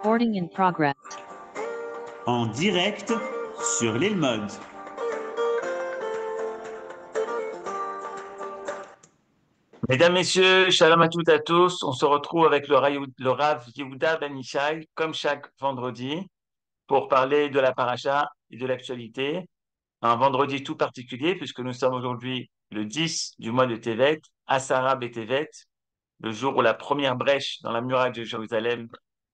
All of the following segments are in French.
Recording in progress. En direct sur l'île Mode. Mesdames, Messieurs, shalom à toutes et à tous. On se retrouve avec le Rav Yehuda Ben Ishai, comme chaque vendredi, pour parler de la paracha et de l'actualité. Un vendredi tout particulier, puisque nous sommes aujourd'hui le 10 du mois de Tevet, Asara Betevet, le jour où la première brèche dans la muraille de Jérusalem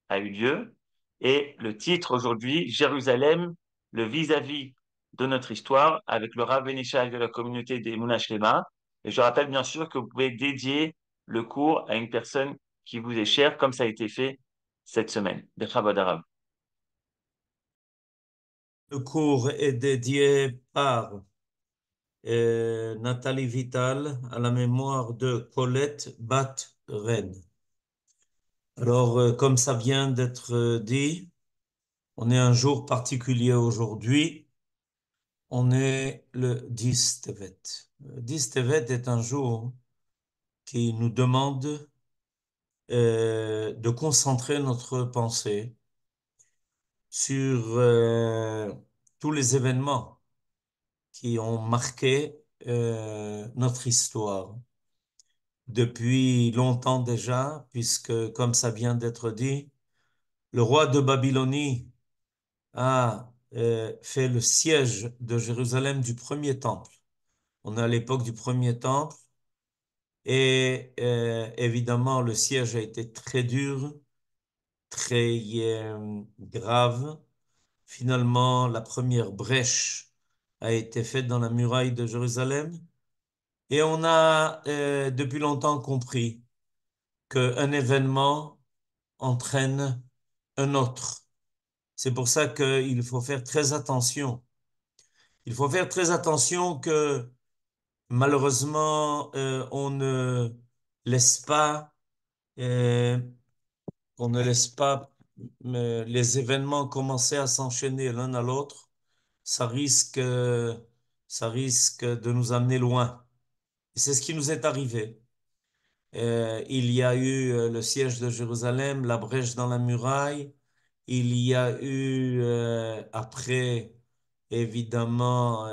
a eu lieu. Et le titre aujourd'hui, Jérusalem, le vis-à-vis de notre histoire, avec le Rav Ben Ishai de la communauté des Mouna Shlema. Et je rappelle bien sûr que vous pouvez dédier le cours à une personne qui vous est chère, comme ça a été fait cette semaine. Bechavod Arav. Le cours est dédié par Nathalie Vital à la mémoire de Colette Bat-Ren. Alors, comme ça vient d'être dit, on est un jour particulier aujourd'hui. On est le 10 Tevet. Le 10 Tevet est un jour qui nous demande de concentrer notre pensée sur tous les événements qui ont marqué notre histoire depuis longtemps déjà, puisque, comme ça vient d'être dit, le roi de Babylonie a fait le siège de Jérusalem du premier temple. On est à l'époque du premier temple et évidemment le siège a été très dur, très grave. Finalement, la première brèche a été faite dans la muraille de Jérusalem. Et on a depuis longtemps compris qu'un événement entraîne un autre. C'est pour ça qu'il faut faire très attention. Il faut faire très attention que malheureusement laisse pas, euh, on ne laisse pas les événements commencer à s'enchaîner l'un à l'autre. Ça risque de nous amener loin. Et c'est ce qui nous est arrivé. Il y a eu le siège de Jérusalem, la brèche dans la muraille. Il y a eu après, évidemment,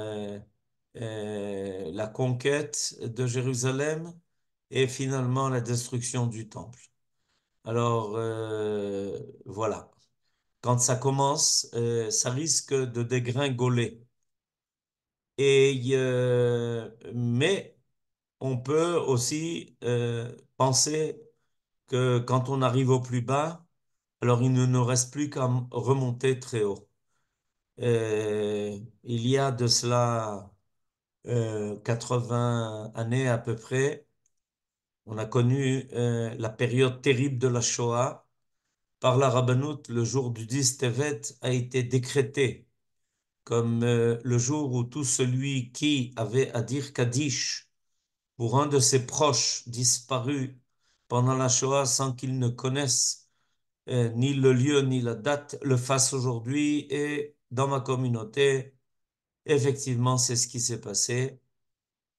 la conquête de Jérusalem et finalement la destruction du temple. Alors, voilà. Quand ça commence, ça risque de dégringoler. Mais on peut aussi penser que quand on arrive au plus bas, alors il ne nous reste plus qu'à remonter très haut. Il y a de cela 80 années à peu près, on a connu la période terrible de la Shoah. Par la Rabbanout, le jour du 10 Tevet a été décrété comme le jour où tout celui qui avait à dire Kaddish pour un de ses proches disparus pendant la Shoah sans qu'il ne connaisse ni le lieu ni la date le fasse aujourd'hui. Et dans ma communauté, effectivement, c'est ce qui s'est passé.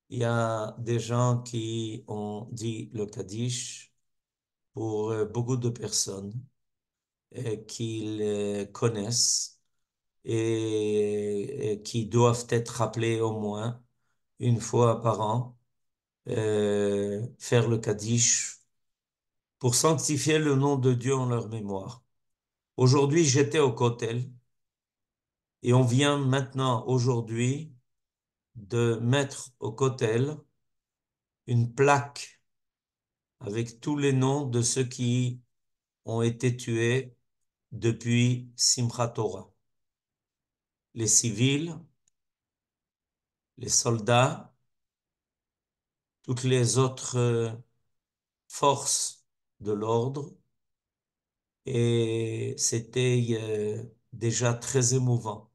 Il y a des gens qui ont dit le Kaddish pour beaucoup de personnes qu'ils connaissent et qui doivent être rappelés au moins une fois par an, faire le Kaddish pour sanctifier le nom de Dieu en leur mémoire. Aujourd'hui, j'étais au Kotel et on vient maintenant, aujourd'hui, de mettre au Kotel une plaque avec tous les noms de ceux qui ont été tués depuis Simchat Torah. Les civils, les soldats, toutes les autres forces de l'ordre. Et c'était déjà très émouvant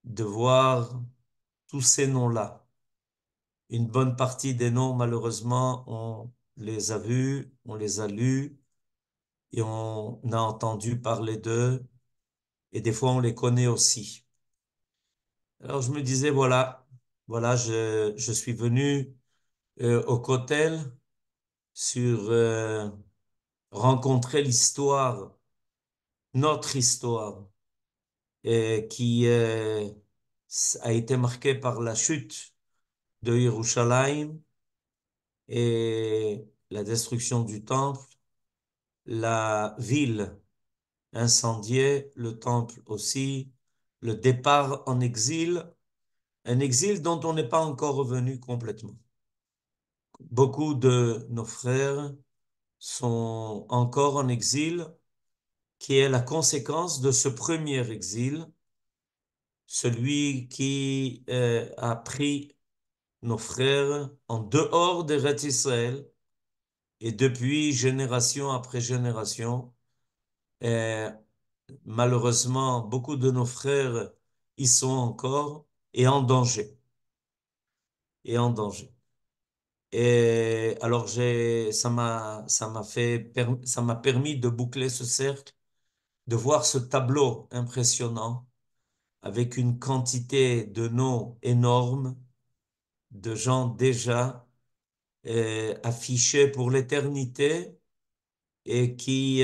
de voir tous ces noms-là. Une bonne partie des noms, malheureusement, on les a vus, on les a lus et on a entendu parler d'eux. Et des fois, on les connaît aussi. Alors, je me disais, voilà, je suis venu au Kotel sur rencontrer l'histoire notre histoire qui a été marquée par la chute de Yerushalayim et la destruction du temple, la ville incendiée, le temple aussi, le départ en exil, un exil dont on n'est pas encore revenu complètement. Beaucoup de nos frères sont encore en exil, qui est la conséquence de ce premier exil, celui qui a pris nos frères en dehors d'Eretz Israël, et depuis génération après génération, et malheureusement, beaucoup de nos frères y sont encore et en danger. Et en danger. Et alors ça m'a permis de boucler ce cercle, de voir ce tableau impressionnant avec une quantité de noms énormes, de gens déjà affichés pour l'éternité et qui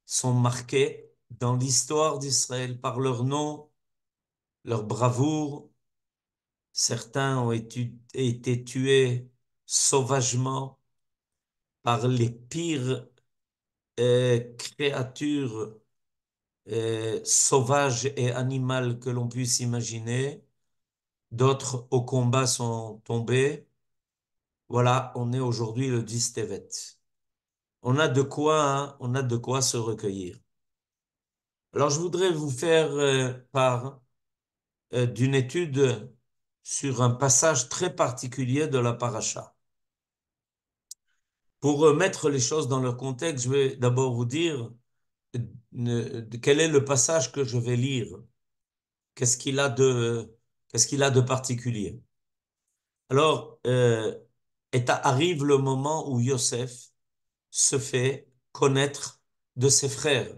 sont marqués dans l'histoire d'Israël par leur nom, leur bravoure. Certains ont été tués sauvagement par les pires créatures sauvages et animales que l'on puisse imaginer. D'autres au combat sont tombés. Voilà, on est aujourd'hui le 10 Tevet. On a de quoi, hein, on a de quoi se recueillir. Alors, je voudrais vous faire part d'une étude sur un passage très particulier de la paracha. Pour mettre les choses dans leur contexte, je vais d'abord vous dire quel est le passage que je vais lire. Qu'est-ce qu'il a qu'est-ce qu'il a de particulier? Alors, arrive le moment où Yosef se fait connaître de ses frères.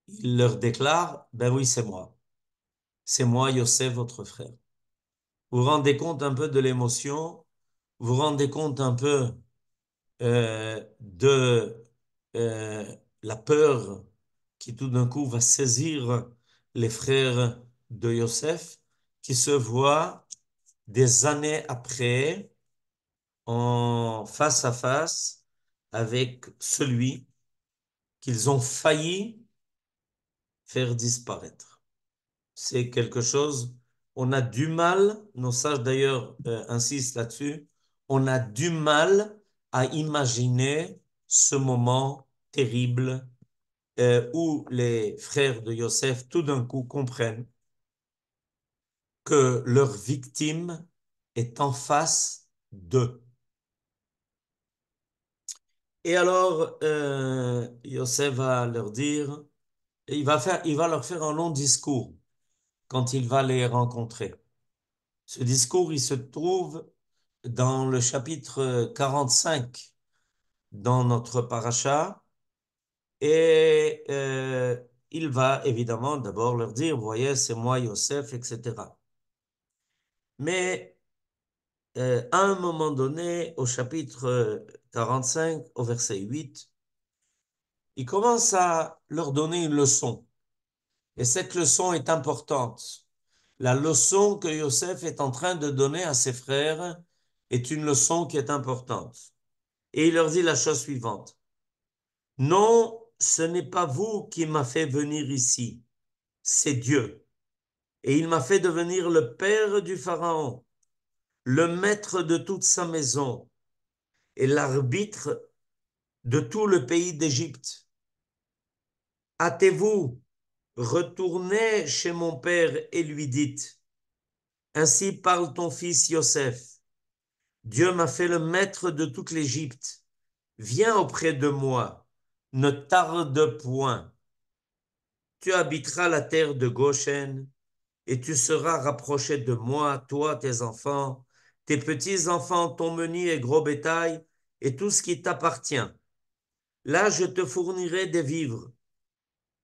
Il leur déclare, ben oui, c'est moi. C'est moi, Yosef, votre frère. Vous vous rendez compte un peu de l'émotion? Vous vous rendez compte un peu de la peur qui tout d'un coup va saisir les frères de Yosef, qui se voient des années après en face à face avec celui qu'ils ont failli faire disparaître. C'est quelque chose, on a du mal, nos sages d'ailleurs insistent là-dessus, on a du mal à imaginer ce moment terrible où les frères de Yosef tout d'un coup comprennent que leur victime est en face d'eux. Et alors, Yosef va leur dire, il va leur faire un long discours quand il va les rencontrer. Ce discours, il se trouve dans le chapitre 45 dans notre paracha et il va évidemment d'abord leur dire, vous voyez, c'est moi Yosef, etc. Mais à un moment donné, au chapitre 45, au verset 8, il commence à leur donner une leçon. Et cette leçon est importante. La leçon que Yosef est en train de donner à ses frères est une leçon qui est importante. Et il leur dit la chose suivante. Non, ce n'est pas vous qui m'a fait venir ici, c'est Dieu. Et il m'a fait devenir le père du Pharaon, le maître de toute sa maison et l'arbitre de tout le pays d'Égypte. Hâtez-vous, retournez chez mon père et lui dites, ainsi parle ton fils Yosef. Dieu m'a fait le maître de toute l'Égypte. Viens auprès de moi, ne tarde point. Tu habiteras la terre de Goshen et tu seras rapproché de moi, toi, tes enfants, tes petits-enfants, ton menu et gros bétail et tout ce qui t'appartient. Là, je te fournirai des vivres,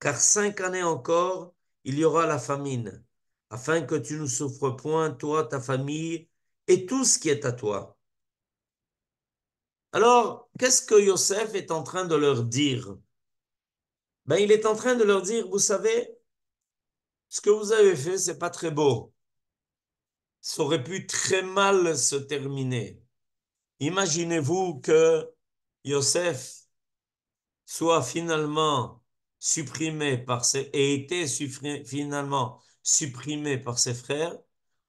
car 5 années encore, il y aura la famine, afin que tu ne souffres point, toi, ta famille et tout ce qui est à toi. Alors, qu'est-ce que Yosef est en train de leur dire? Ben, il est en train de leur dire, vous savez, ce que vous avez fait, c'est pas très beau. Ça aurait pu très mal se terminer. Imaginez-vous que Yosef soit finalement supprimé par ses, ait été finalement supprimé par ses frères,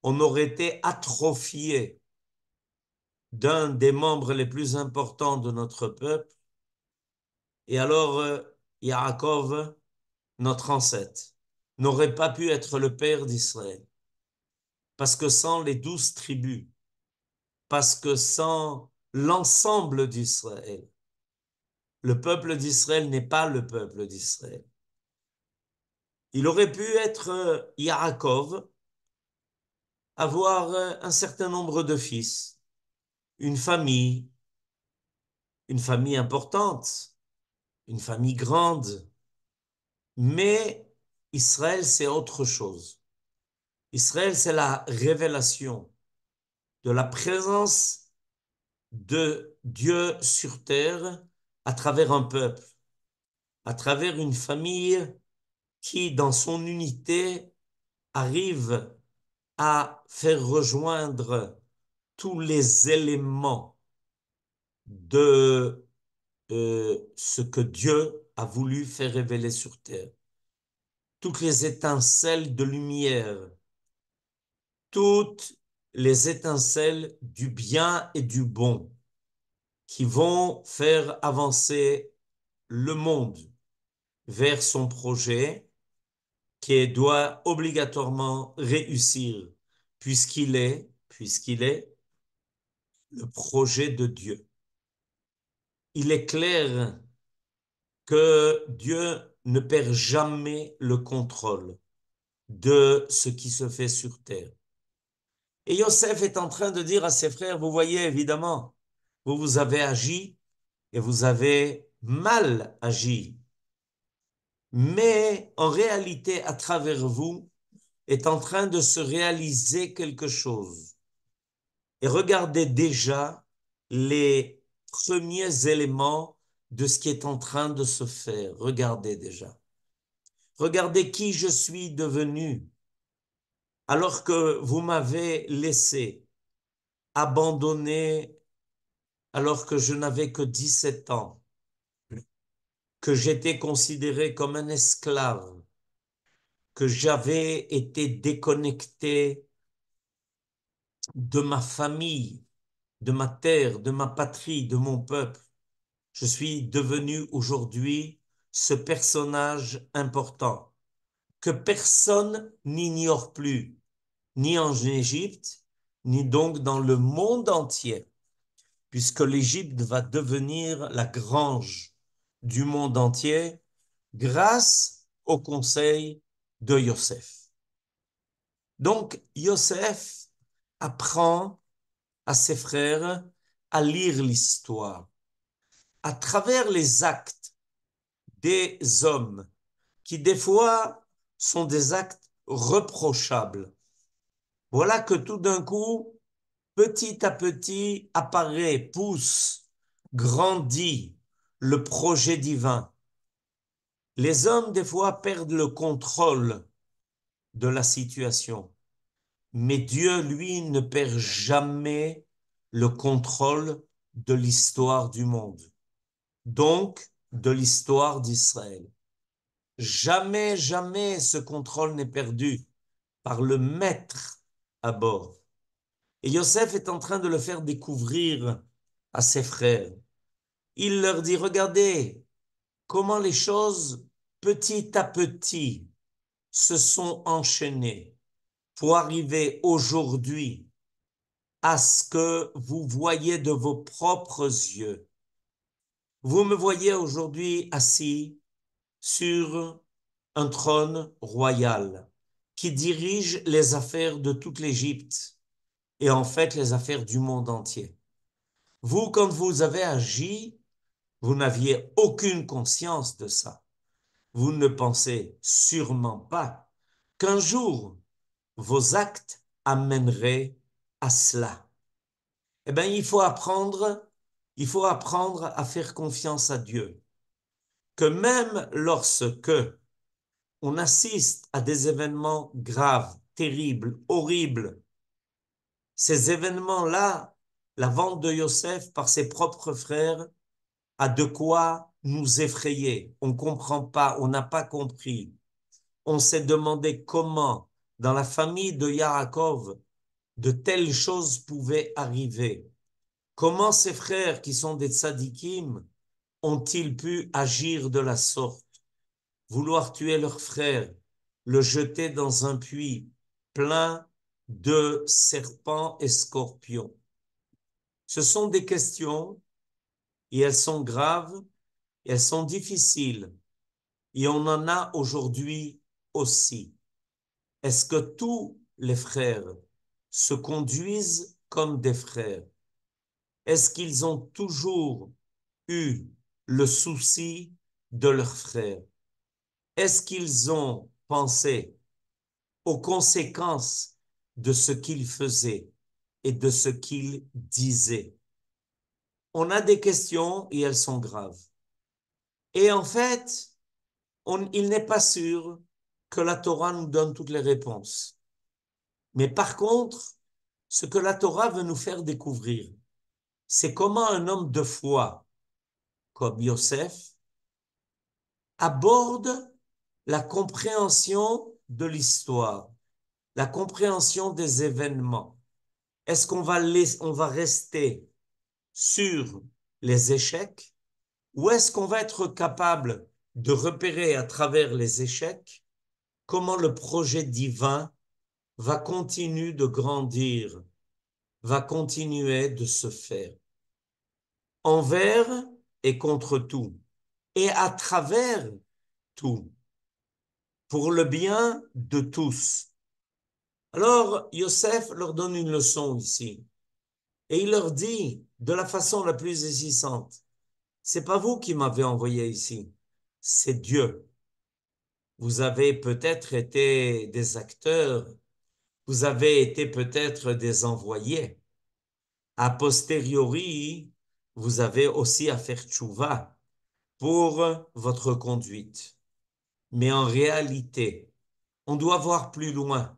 on aurait été atrophié d'un des membres les plus importants de notre peuple. Et alors, Yaakov, notre ancêtre, n'aurait pas pu être le père d'Israël. Parce que sans les 12 tribus, parce que sans l'ensemble d'Israël, le peuple d'Israël n'est pas le peuple d'Israël. Il aurait pu être Yaakov, avoir un certain nombre de fils, une famille importante, une famille grande. Mais Israël, c'est autre chose. Israël, c'est la révélation de la présence de Dieu sur terre à travers un peuple, à travers une famille qui, dans son unité, arrive à faire rejoindre tous les éléments de ce que Dieu a voulu faire révéler sur terre. Toutes les étincelles de lumière, toutes les étincelles du bien et du bon qui vont faire avancer le monde vers son projet qui doit obligatoirement réussir puisqu'il est le projet de Dieu. Il est clair que Dieu ne perd jamais le contrôle de ce qui se fait sur terre. Et Yosef est en train de dire à ses frères, vous voyez évidemment, vous avez agi et vous avez mal agi. Mais en réalité, à travers vous, est en train de se réaliser quelque chose. Et regardez déjà les premiers éléments de ce qui est en train de se faire. Regardez déjà. Regardez qui je suis devenu alors que vous m'avez laissé abandonné alors que je n'avais que 17 ans, que j'étais considéré comme un esclave, que j'avais été déconnecté de ma famille, de ma terre, de ma patrie, de mon peuple. Je suis devenu aujourd'hui ce personnage important que personne n'ignore plus, ni en Égypte, ni donc dans le monde entier, puisque l'Égypte va devenir la grange du monde entier grâce au conseil de Yosef. Donc, Yosef apprend à ses frères à lire l'histoire à travers les actes des hommes qui, des fois, sont des actes reprochables. Voilà que tout d'un coup, petit à petit, apparaît, pousse, grandit le projet divin. Les hommes, des fois, perdent le contrôle de la situation. Mais Dieu, lui, ne perd jamais le contrôle de l'histoire du monde, donc de l'histoire d'Israël. Jamais, jamais ce contrôle n'est perdu par le maître à bord. Et Yosef est en train de le faire découvrir à ses frères. Il leur dit, regardez comment les choses, petit à petit, se sont enchaînées pour arriver aujourd'hui à ce que vous voyez de vos propres yeux. Vous me voyez aujourd'hui assis sur un trône royal qui dirige les affaires de toute l'Égypte et en fait les affaires du monde entier. Vous, quand vous avez agi, vous n'aviez aucune conscience de ça. Vous ne pensez sûrement pas qu'un jour, vos actes amèneraient à cela. Eh bien, il faut apprendre à faire confiance à Dieu. que même lorsque on assiste à des événements graves, terribles, horribles, ces événements-là, la vente de Yosef par ses propres frères a de quoi nous effrayer. On ne comprend pas, on n'a pas compris. On s'est demandé comment, dans la famille de Yaakov, de telles choses pouvaient arriver. Comment ces frères qui sont des tzadikim ont-ils pu agir de la sorte? Vouloir tuer leur frère, le jeter dans un puits plein de serpents et scorpions. Ce sont des questions et elles sont graves et elles sont difficiles. Et on en a aujourd'hui aussi. Est-ce que tous les frères se conduisent comme des frères? Est-ce qu'ils ont toujours eu le souci de leurs frères? Est-ce qu'ils ont pensé aux conséquences de ce qu'ils faisaient et de ce qu'ils disaient? On a des questions et elles sont graves. Et en fait, il n'est pas sûr que la Torah nous donne toutes les réponses. Mais par contre, ce que la Torah veut nous faire découvrir, c'est comment un homme de foi comme Yosef aborde la compréhension de l'histoire, la compréhension des événements. Est-ce qu'on va rester sur les échecs ou est-ce qu'on va être capable de repérer à travers les échecs comment le projet divin va continuer de grandir, va continuer de se faire envers et contre tout et à travers tout pour le bien de tous. Alors, Yosef leur donne une leçon ici. Et il leur dit, de la façon la plus saisissante, c'est pas vous qui m'avez envoyé ici, c'est Dieu. Vous avez peut-être été des acteurs, vous avez été peut-être des envoyés. A posteriori, vous avez aussi à faire tchouva pour votre conduite. Mais en réalité, on doit voir plus loin.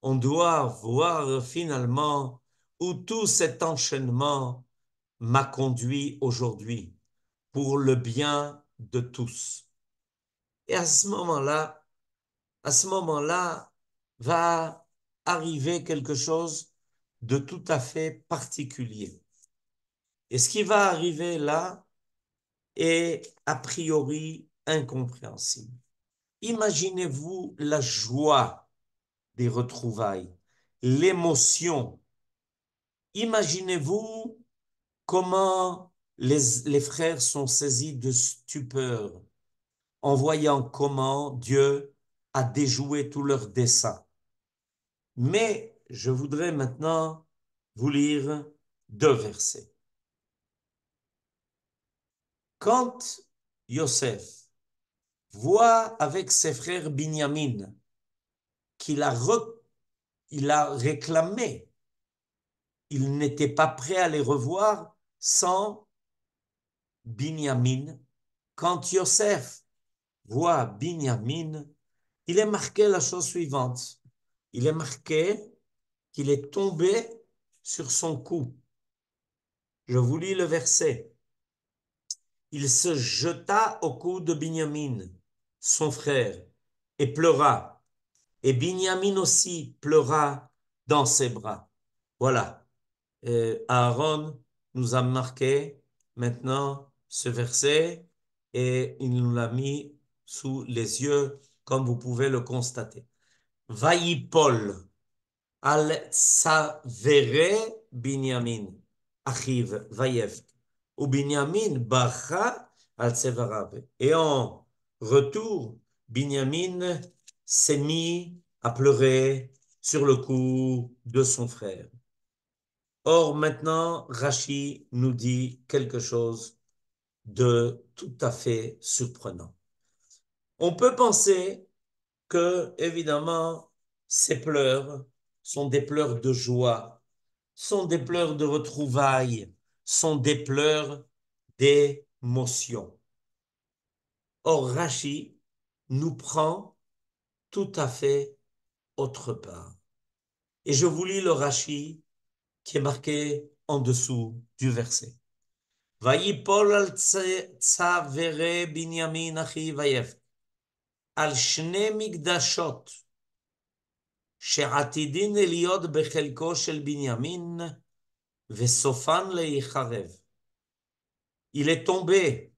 On doit voir finalement où tout cet enchaînement m'a conduit aujourd'hui pour le bien de tous. Et à ce moment-là, va arriver quelque chose de tout à fait particulier. Et ce qui va arriver là est a priori incompréhensible. Imaginez-vous la joie des retrouvailles, l'émotion. Imaginez-vous comment les frères sont saisis de stupeur en voyant comment Dieu a déjoué tous leurs desseins. Mais je voudrais maintenant vous lire 2 versets. Quand Yosef voit avec ses frères Binyamin il a réclamé, il n'était pas prêt à les revoir sans Binyamin. Quand Yosef voit Binyamin, il est marqué la chose suivante. Il est marqué qu'il est tombé sur son cou. Je vous lis le verset. Il se jeta au cou de Binyamin, son frère, et pleura. Et Binyamin aussi pleura dans ses bras. Voilà. Aaron nous a marqué maintenant ce verset et il nous l'a mis sous les yeux, comme vous pouvez le constater. Vaïpol al savere Binyamin, achiv vayev. Ou Binyamin bacha al tsevarav. Et en retour, Binyamin s'est mis à pleurer sur le cou de son frère. Or, maintenant, Rachi nous dit quelque chose de tout à fait surprenant. On peut penser que, évidemment, ces pleurs sont des pleurs de joie, sont des pleurs de retrouvailles, sont des pleurs d'émotion. Or, Rashi nous prend tout à fait autre part. Et je vous lis le Rashi qui est marqué en dessous du verset. Vayipol al tzavere Binyamin achi vayef al shne migdashot she'atidin להיות בחלקו של בנימין וסופן להיחרב. Il est tombé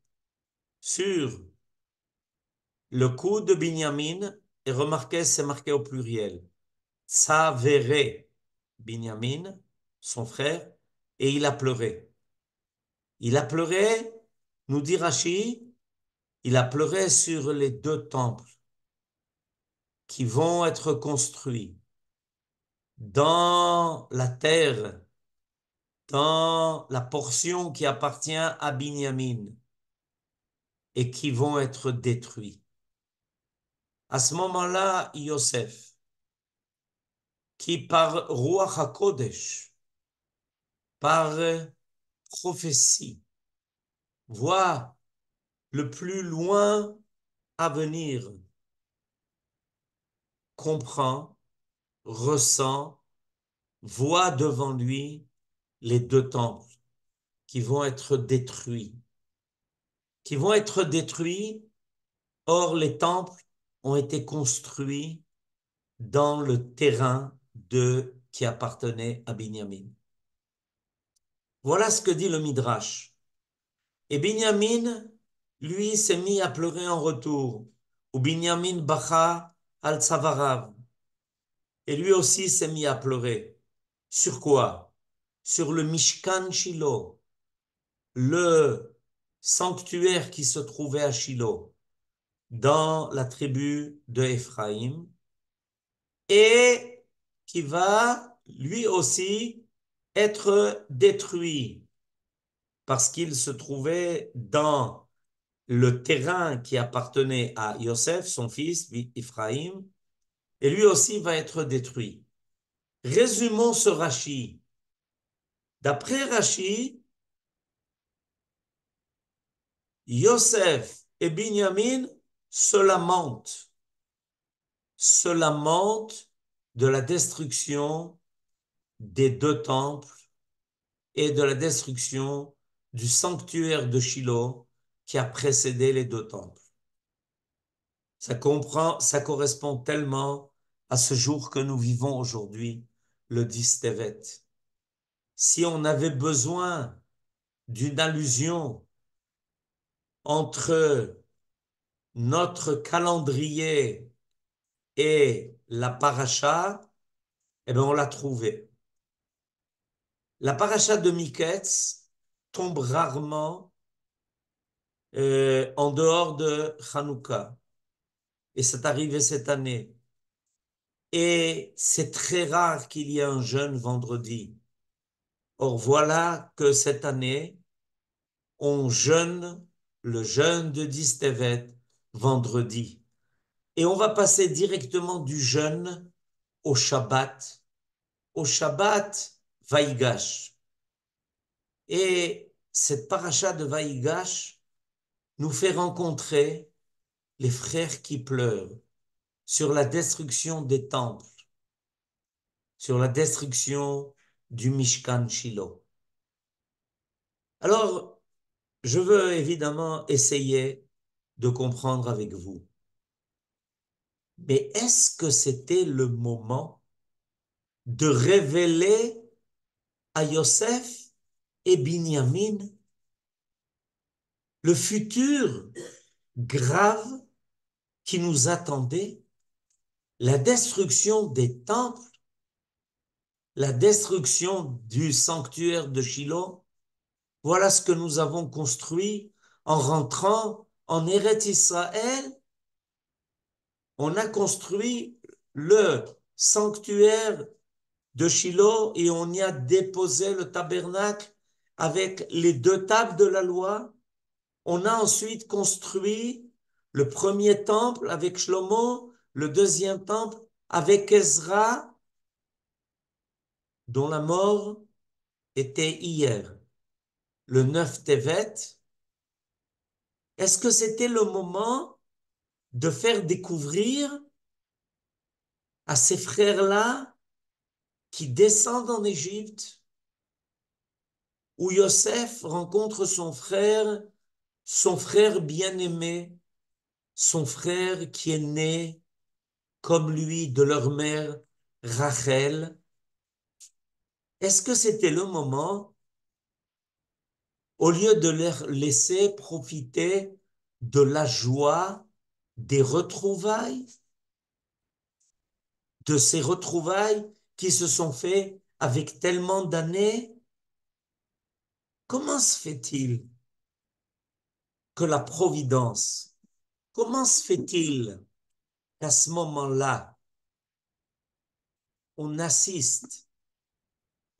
sur le cou de Binyamin, et remarquez, c'est marqué au pluriel. Tzavere Binyamin, son frère, et il a pleuré. Il a pleuré, nous dit Rashi, il a pleuré sur les deux temples qui vont être construits dans la terre, dans la portion qui appartient à Binyamin et qui vont être détruits. À ce moment-là, Yosef, qui par Ruach HaKodesh, par prophétie, voit le plus loin à venir, comprend, ressent, voit devant lui les deux temples qui vont être détruits. Qui vont être détruits, or les temples ont été construits dans le terrain qui appartenait à Binyamin. Voilà ce que dit le Midrash. Et Binyamin, lui, s'est mis à pleurer en retour. Ou Binyamin bacha al tzavarav. Et lui aussi s'est mis à pleurer. Sur quoi? Sur le Mishkan Shilo, le sanctuaire qui se trouvait à Shilo, dans la tribu de Éphraïm, et qui va lui aussi être détruit parce qu'il se trouvait dans le terrain qui appartenait à Yosef, son fils, Éphraïm, et lui aussi va être détruit. Résumons ce Rashi. D'après Rashi, Yosef et Binyamin se lamentent de la destruction des deux temples et de la destruction du sanctuaire de Shilo qui a précédé les deux temples. Ça correspond tellement à ce jour que nous vivons aujourd'hui, le 10 Tevet. Si on avait besoin d'une allusion entre notre calendrier et la paracha, eh bien on l'a trouvé. La paracha de Miketz tombe rarement en dehors de Hanouka. Et c'est arrivé cette année. Et c'est très rare qu'il y ait un jeûne vendredi. Or, voilà que cette année, on jeûne le jeûne de 10 Tevet vendredi. Et on va passer directement du jeûne au Shabbat. Au Shabbat, Vaïgash. Et cette paracha de Vaïgash nous fait rencontrer les frères qui pleurent sur la destruction des temples, sur la destruction du Mishkan Shilo. Alors, je veux évidemment essayer de comprendre avec vous. Mais est-ce que c'était le moment de révéler à Yosef et Binyamin le futur grave qui nous attendait, la destruction des temples, la destruction du sanctuaire de Shilo? Voilà ce que nous avons construit en rentrant en Eretz Israël. On a construit le sanctuaire de Shilo et on y a déposé le tabernacle avec les deux tables de la loi. On a ensuite construit le premier temple avec Shlomo, le deuxième temple avec Ezra, dont la mort était hier, le 9 Tevet. Est-ce que c'était le moment de faire découvrir à ces frères-là qui descendent en Égypte, où Yosef rencontre son frère bien-aimé, son frère qui est né comme lui de leur mère Rachel? Est-ce que c'était le moment, au lieu de leur laisser profiter de la joie des retrouvailles, de ces retrouvailles qui se sont faites avec tellement d'années? Comment se fait-il que la Providence, comment se fait-il qu'à ce moment-là, on assiste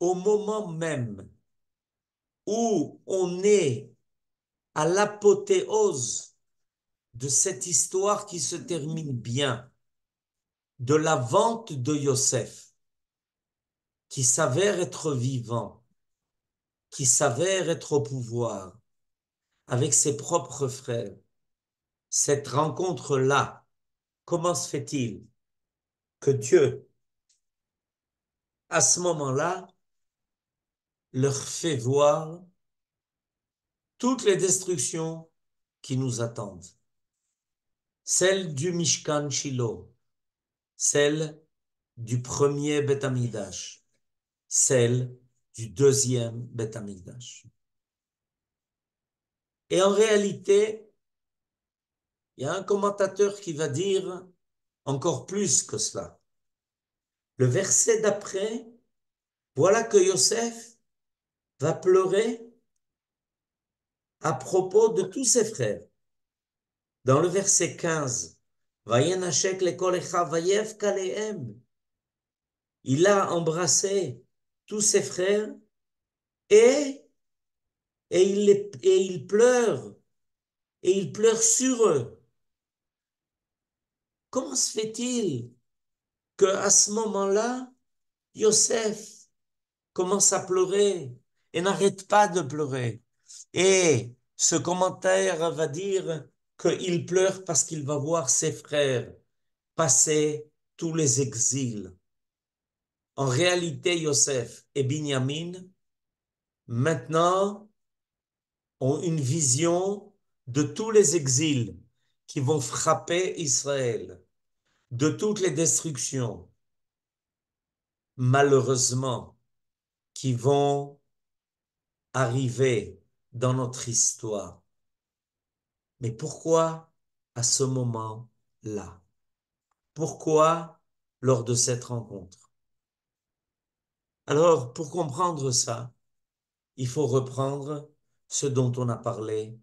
au moment même où on est à l'apothéose de cette histoire qui se termine bien, de la vente de Yosef, qui s'avère être vivant, qui s'avère être au pouvoir, avec ses propres frères. Cette rencontre-là, comment se fait-il que Dieu, à ce moment-là, leur fait voir toutes les destructions qui nous attendent? Celle du Mishkan Shiloh, celle du premier Beth Amikdash, celle du deuxième Beth Amikdash. Et en réalité, il y a un commentateur qui va dire encore plus que cela. Le verset d'après, voilà que Yosef va pleurer à propos de tous ses frères. Dans le verset 15, Vayenachek lekol echav vayevka alehem. Il a embrassé tous ses frères et, et il pleure sur eux. Comment se fait-il qu'à ce moment-là, Yosef commence à pleurer et n'arrête pas de pleurer? Et ce commentaire va dire qu'il pleure parce qu'il va voir ses frères passer tous les exils. En réalité, Yosef et Binyamin, maintenant, ont une vision de tous les exils qui vont frapper Israël, de toutes les destructions, malheureusement, qui vont arriver dans notre histoire. Mais pourquoi à ce moment-là? Pourquoi lors de cette rencontre? Alors, pour comprendre ça, il faut reprendre ce dont on a parlé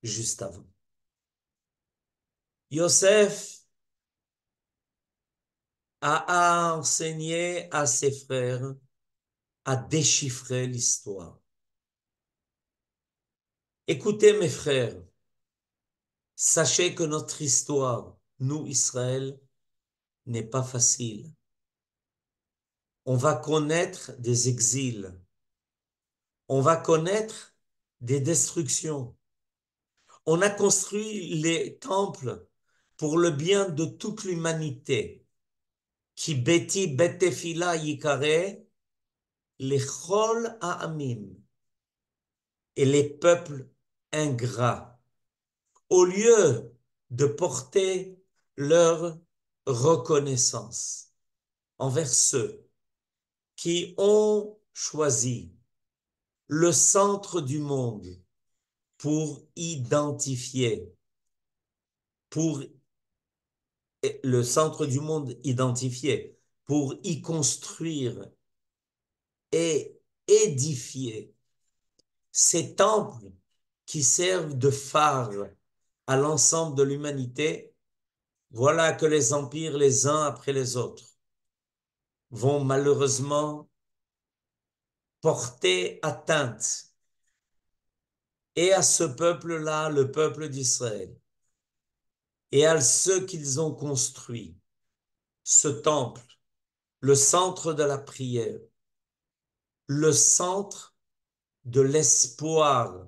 juste avant. Yosef a enseigné à ses frères à déchiffrer l'histoire. Écoutez mes frères, sachez que notre histoire, nous Israël, n'est pas facile. On va connaître des exils, on va connaître des destructions. On a construit les temples pour le bien de toute l'humanité. Ki beti betefila yikare lechol ha'amim. Et les peuples ingrats, au lieu de porter leur reconnaissance envers ceux qui ont choisi le centre du monde pour identifier, pour le centre du monde identifié, pour y construire et édifier ces temples qui servent de phare à l'ensemble de l'humanité. Voilà que les empires, les uns après les autres, vont malheureusement porter atteinte et à ce peuple-là, le peuple d'Israël, et à ceux qu'ils ont construits, ce temple, le centre de la prière, le centre de l'espoir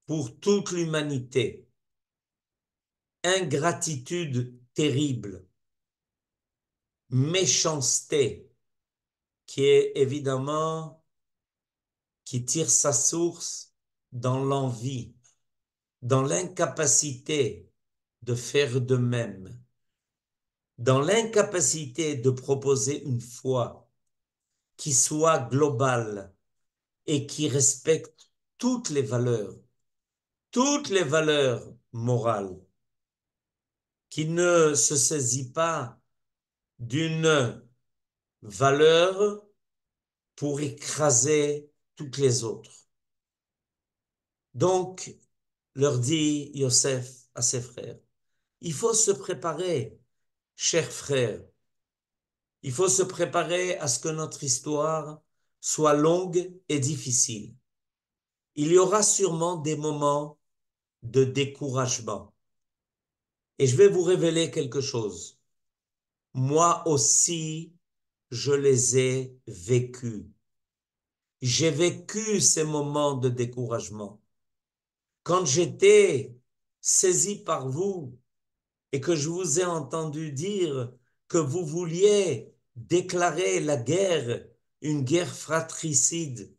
pour toute l'humanité, ingratitude terrible, méchanceté, qui est évidemment, qui tire sa source dans l'envie, dans l'incapacité de faire de même, dans l'incapacité de proposer une foi qui soit globale et qui respecte toutes les valeurs morales, qui ne se saisit pas d'une valeur pour écraser toutes les autres. Donc, leur dit Yosef à ses frères, il faut se préparer, chers frères, il faut se préparer à ce que notre histoire soit longue et difficile. Il y aura sûrement des moments de découragement. Et je vais vous révéler quelque chose. Moi aussi, je les ai vécus. J'ai vécu ces moments de découragement. Quand j'étais saisi par vous et que je vous ai entendu dire que vous vouliez déclarer la guerre, une guerre fratricide,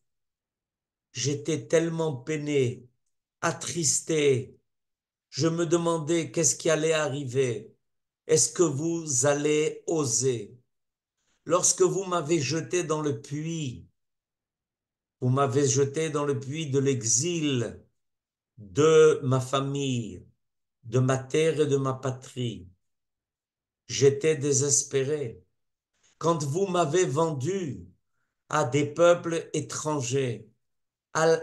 j'étais tellement peiné, attristé. Je me demandais qu'est-ce qui allait arriver. Est-ce que vous allez oser? Lorsque vous m'avez jeté dans le puits, vous m'avez jeté dans le puits de l'exil de ma famille, de ma terre et de ma patrie. J'étais désespéré. Quand vous m'avez vendu à des peuples étrangers,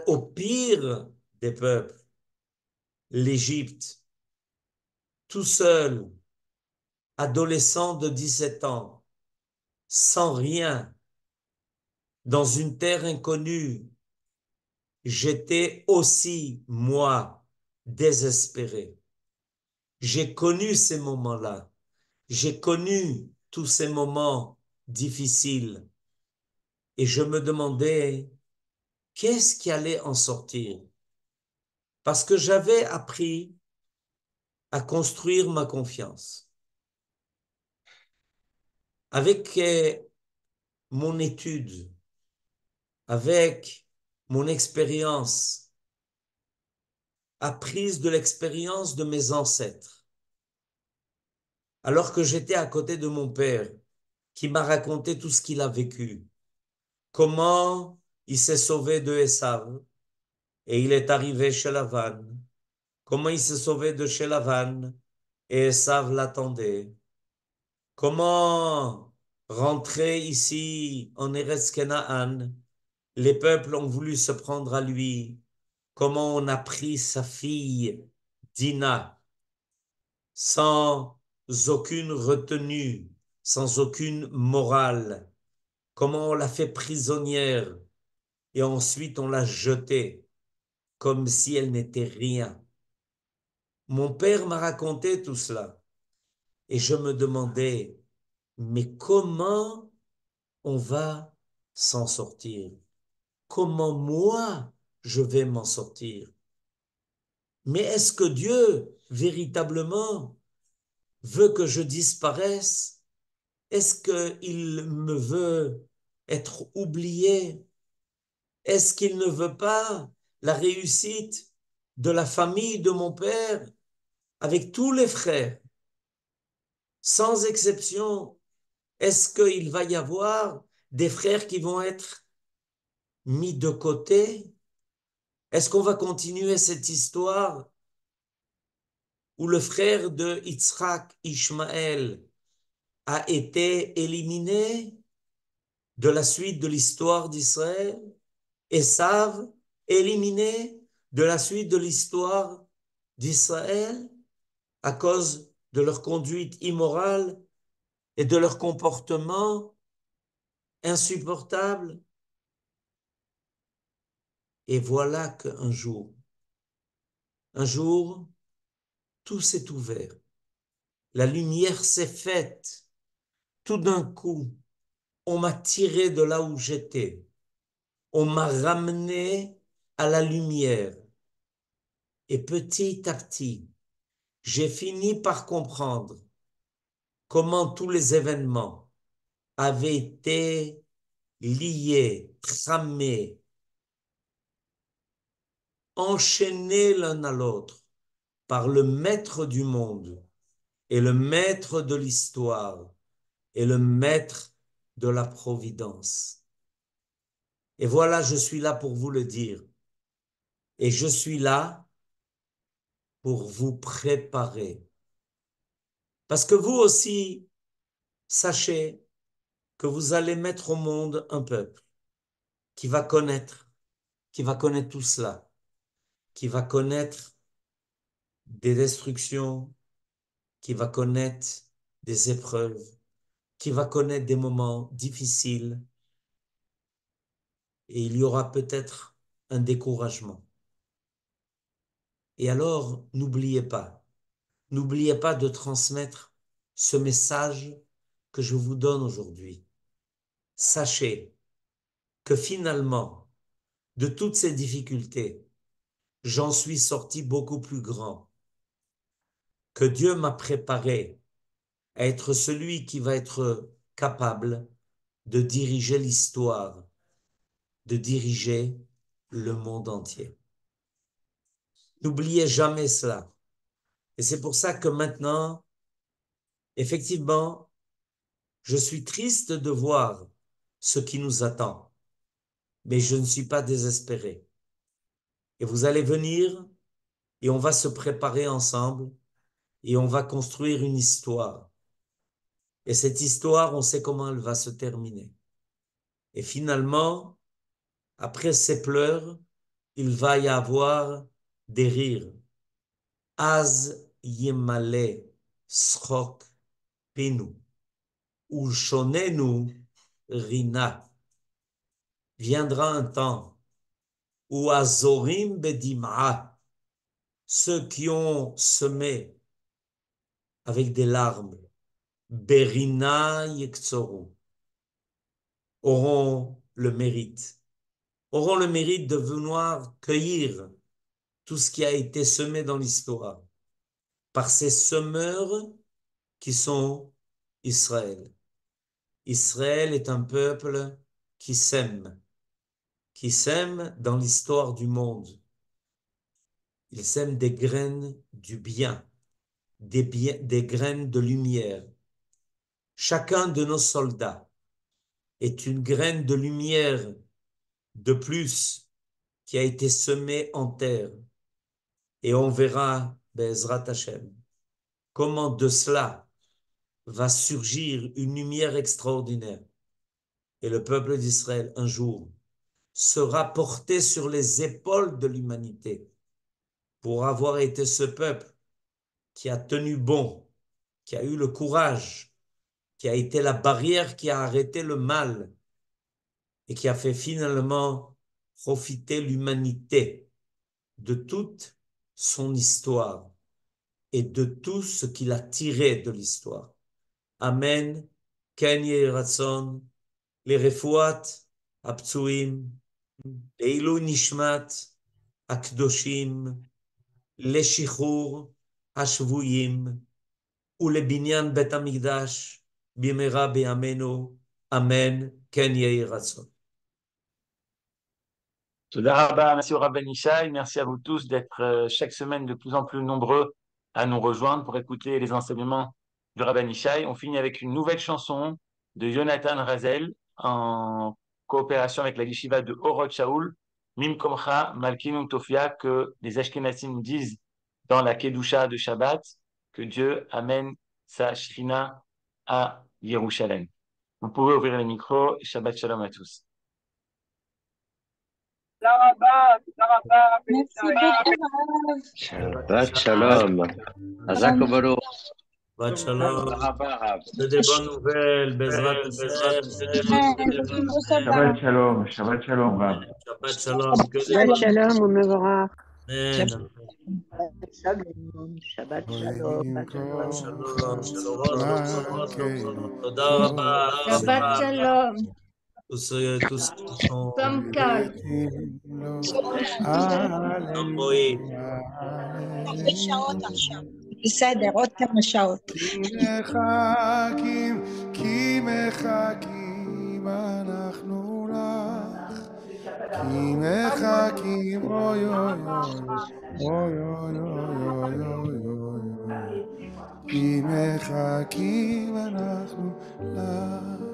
au pire des peuples, l'Égypte, tout seul, adolescent de 17 ans, sans rien, dans une terre inconnue, j'étais aussi, moi, désespéré. J'ai connu ces moments-là. J'ai connu tous ces moments difficiles. Et je me demandais, qu'est-ce qui allait en sortir? Parce que j'avais appris à construire ma confiance. Avec mon étude, avec mon expérience, apprise de l'expérience de mes ancêtres, alors que j'étais à côté de mon père, qui m'a raconté tout ce qu'il a vécu, comment il s'est sauvé de Esav et il est arrivé chez Lavan, comment il s'est sauvé de chez Lavan et Esav l'attendait, comment rentrer ici en Eretz Kenaan, les peuples ont voulu se prendre à lui, comment on a pris sa fille Dina sans aucune retenue, sans aucune morale, comment on l'a fait prisonnière et ensuite on l'a jetée comme si elle n'était rien. Mon père m'a raconté tout cela et je me demandais, mais comment on va s'en sortir? Comment moi je vais m'en sortir? Mais est-ce que Dieu véritablement veut que je disparaisse? Est-ce qu'il me veut être oublié? Est-ce qu'il ne veut pas la réussite de la famille de mon père avec tous les frères, sans exception? Est-ce qu'il va y avoir des frères qui vont être mis de côté? Est-ce qu'on va continuer cette histoire où le frère de Yitzhak, Ishmaël, a été éliminé de la suite de l'histoire d'Israël? Esav, éliminé de la suite de l'histoire d'Israël à cause de leur conduite immorale et de leur comportement insupportable. Et voilà un jour, tout s'est ouvert. La lumière s'est faite. Tout d'un coup, on m'a tiré de là où j'étais. On m'a ramené à la lumière. Et petit à petit, j'ai fini par comprendre comment tous les événements avaient été liés, tramés, enchaînés l'un à l'autre par le maître du monde et le maître de l'histoire et le maître de la providence. Et voilà, je suis là pour vous le dire. Et je suis là pour vous préparer. Parce que vous aussi, sachez que vous allez mettre au monde un peuple qui va connaître tout cela, qui va connaître des destructions, qui va connaître des épreuves, qui va connaître des moments difficiles, et il y aura peut-être un découragement. Et alors, n'oubliez pas de transmettre ce message que je vous donne aujourd'hui. Sachez que finalement, de toutes ces difficultés, j'en suis sorti beaucoup plus grand, que Dieu m'a préparé à être celui qui va être capable de diriger l'histoire, de diriger le monde entier. N'oubliez jamais cela. Et c'est pour ça que maintenant, effectivement, je suis triste de voir ce qui nous attend, mais je ne suis pas désespéré. Et vous allez venir et on va se préparer ensemble et on va construire une histoire. Et cette histoire, on sait comment elle va se terminer. Et finalement, après ces pleurs, il va y avoir des rires. Az yemale schok pinu, ulshonenu rina. Viendra un temps où azorim bedim'a, ceux qui ont semé avec des larmes, berina yekzoru, auront le mérite de venir cueillir tout ce qui a été semé dans l'histoire par ces semeurs qui sont Israël. Israël est un peuple qui sème dans l'histoire du monde. Il sème des graines du bien, des graines de lumière. Chacun de nos soldats est une graine de lumière de plus qui a été semée en terre. Et on verra, Be'ezrat Hashem, comment de cela va surgir une lumière extraordinaire. Et le peuple d'Israël, un jour, sera porté sur les épaules de l'humanité pour avoir été ce peuple qui a tenu bon, qui a eu le courage, qui a été la barrière qui a arrêté le mal et qui a fait finalement profiter l'humanité de toute son histoire et de tout ce qu'il a tiré de l'histoire. Amen. Ken Yehi Ratzon, les refuat הפצועים, לעילוי נשמת הקדושים, לשחרור השבויים ולבניין בית המקדש במהרה בימינו, אמן, כן יהי רצון. Toda Rabba, merci au Rabbi Ishai, merci à vous tous d'être chaque semaine de plus en plus nombreux à nous rejoindre pour écouter les enseignements du Rabbi Ishai. On finit avec une nouvelle chanson de Jonathan Razel en coopération avec la yeshiva de Orot Shaul, Mimkomcha Malkinu Tofia, que les Ashkenazim disent dans la Kedusha de Shabbat, que Dieu amène sa Shrina à Yerushalem. Vous pouvez ouvrir le micro. Shabbat Shalom à tous. Shabbat Shalom. Hazak Baruch. Shabbat Shalom. Que des bonnes nouvelles. Bezrat Hashem. Shabbat Shalom. Shabbat Shalom, Rav. Shabbat Shalom. Que des Shabbat bonnes Shalom ומבורך. Amen. Shabbat Shalom. Shabbat Shalom. Shalom. תודה רבה. Shabbat Shalom. Tous ceux qui sont Samkal. Amboï. הרבה שעות עכשיו. בסדר, עוד כמה שעות. כי מחכים אנחנו לך, כי מחכים, אוי אוי אוי, אוי אוי אוי אוי, כי מחכים אנחנו לך.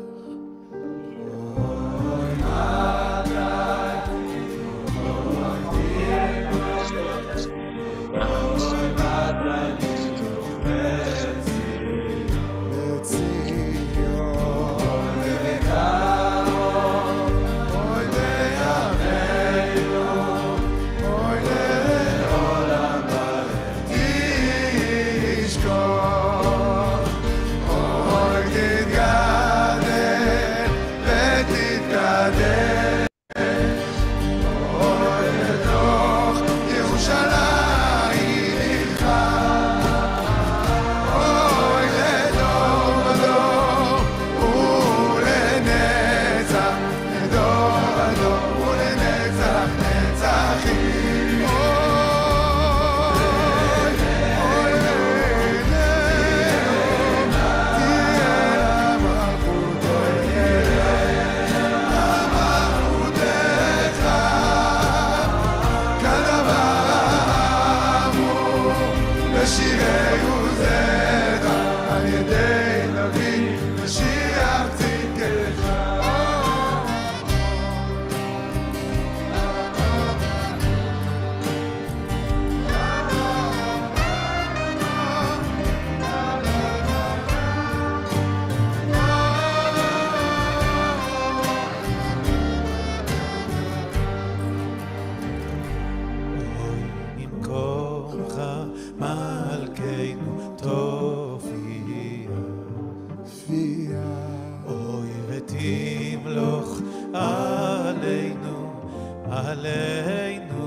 תמלוך עלינו, עלינו